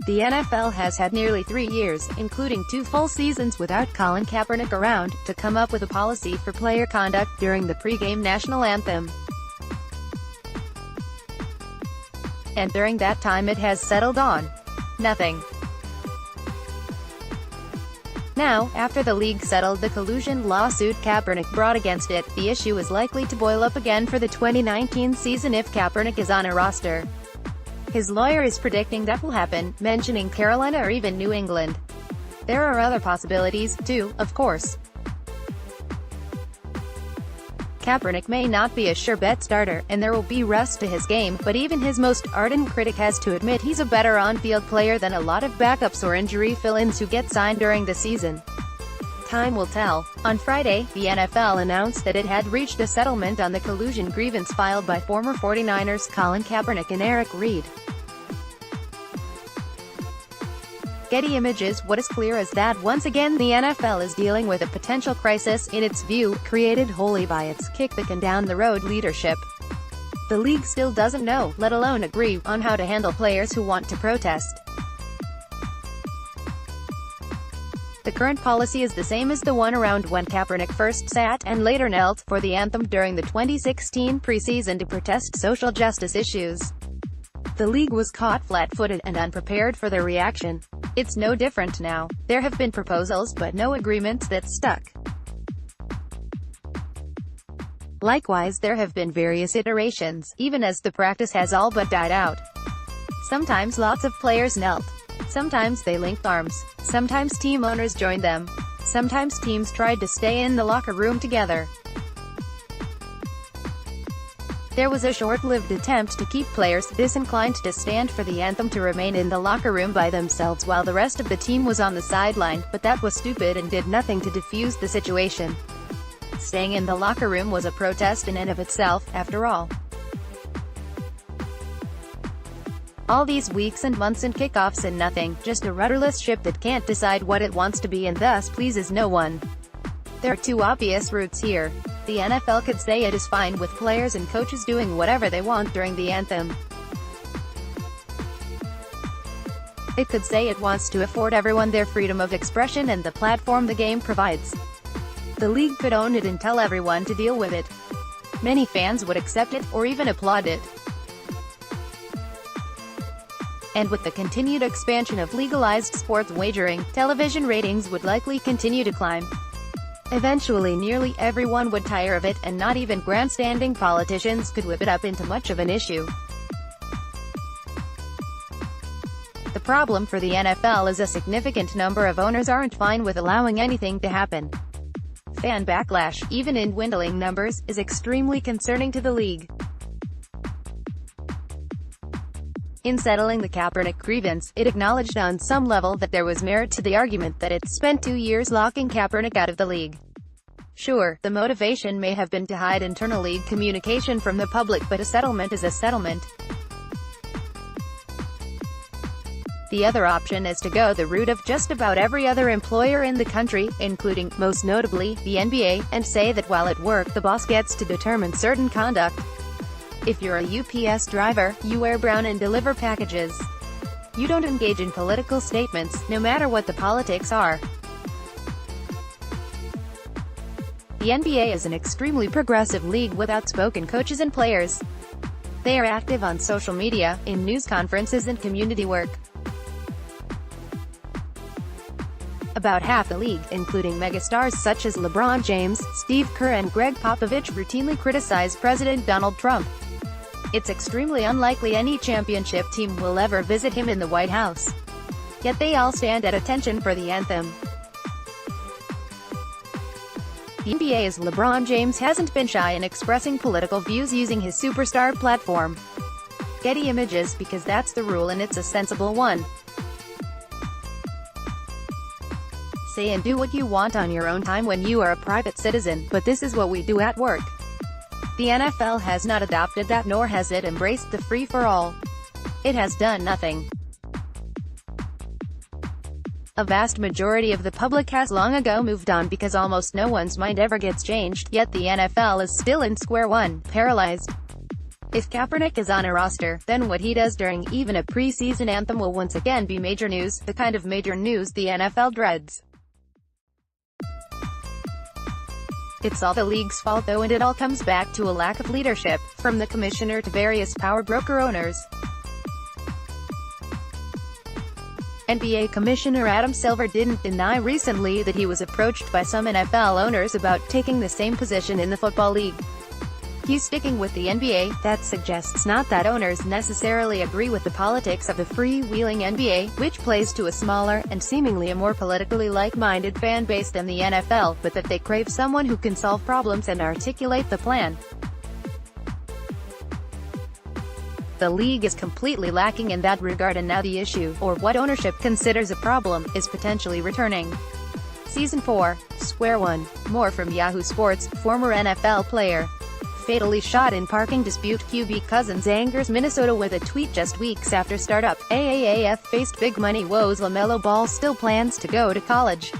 The NFL has had nearly 3 years, including 2 full seasons without Colin Kaepernick around, to come up with a policy for player conduct during the pregame national anthem. And during that time it has settled on nothing. Now, after the league settled the collusion lawsuit Kaepernick brought against it, the issue is likely to boil up again for the 2019 season if Kaepernick is on a roster. His lawyer is predicting that will happen, mentioning Carolina or even New England. There are other possibilities, too, of course. Kaepernick may not be a sure-bet starter, and there will be rust to his game, but even his most ardent critic has to admit he's a better on-field player than a lot of backups or injury fill-ins who get signed during the season. Time will tell. On Friday, the NFL announced that it had reached a settlement on the collusion grievance filed by former 49ers Colin Kaepernick and Eric Reid. Getty Images. What is clear is that once again the NFL is dealing with a potential crisis, in its view, created wholly by its kick-the-can-down-the-road leadership. The league still doesn't know, let alone agree, on how to handle players who want to protest. The current policy is the same as the one around when Kaepernick first sat, and later knelt, for the anthem during the 2016 preseason to protest social justice issues. The league was caught flat-footed and unprepared for their reaction. It's no different now. There have been proposals but no agreements that stuck. Likewise, there have been various iterations, even as the practice has all but died out. Sometimes lots of players knelt. Sometimes they linked arms. Sometimes team owners joined them. Sometimes teams tried to stay in the locker room together. There was a short-lived attempt to keep players disinclined to stand for the anthem to remain in the locker room by themselves while the rest of the team was on the sideline, but that was stupid and did nothing to defuse the situation. Staying in the locker room was a protest in and of itself, after all. All these weeks and months and kickoffs and nothing, just a rudderless ship that can't decide what it wants to be and thus pleases no one. There are 2 obvious routes here. The NFL could say it is fine with players and coaches doing whatever they want during the anthem. It could say it wants to afford everyone their freedom of expression and the platform the game provides. The league could own it and tell everyone to deal with it. Many fans would accept it, or even applaud it. And with the continued expansion of legalized sports wagering, television ratings would likely continue to climb. Eventually nearly everyone would tire of it, and not even grandstanding politicians could whip it up into much of an issue. The problem for the NFL is a significant number of owners aren't fine with allowing anything to happen. Fan backlash, even in dwindling numbers, is extremely concerning to the league. In settling the Kaepernick grievance, it acknowledged on some level that there was merit to the argument that it spent 2 years locking Kaepernick out of the league. Sure, the motivation may have been to hide internal league communication from the public, but a settlement is a settlement. The other option is to go the route of just about every other employer in the country, including, most notably, the NBA, and say that while at work the boss gets to determine certain conduct. If you're a UPS driver, you wear brown and deliver packages. You don't engage in political statements, no matter what the politics are. The NBA is an extremely progressive league with outspoken coaches and players. They are active on social media, in news conferences and community work. About half the league, including megastars such as LeBron James, Steve Kerr and Greg Popovich, routinely criticize President Donald Trump. It's extremely unlikely any championship team will ever visit him in the White House. Yet they all stand at attention for the anthem. The NBA's LeBron James hasn't been shy in expressing political views using his superstar platform. Getty Images, because that's the rule and it's a sensible one. Say and do what you want on your own time when you are a private citizen, but this is what we do at work. The NFL has not adopted that, nor has it embraced the free-for-all. It has done nothing. A vast majority of the public has long ago moved on because almost no one's mind ever gets changed, yet the NFL is still in square one, paralyzed. If Kaepernick is on a roster, then what he does during even a preseason anthem will once again be major news, the kind of major news the NFL dreads. It's all the league's fault though, and it all comes back to a lack of leadership, from the commissioner to various power broker owners. NBA Commissioner Adam Silver didn't deny recently that he was approached by some NFL owners about taking the same position in the Football League. He's sticking with the NBA. That suggests not that owners necessarily agree with the politics of the freewheeling NBA, which plays to a smaller, and seemingly a more politically like-minded fan base than the NFL, but that they crave someone who can solve problems and articulate the plan. The league is completely lacking in that regard, and now the issue, or what ownership considers a problem, is potentially returning. Season 4, Square One. More from Yahoo Sports. Former NFL player fatally shot in parking dispute. QB Cousins angers Minnesota with a tweet just weeks after startup. AAAF faced big money woes. LaMelo Ball still plans to go to college.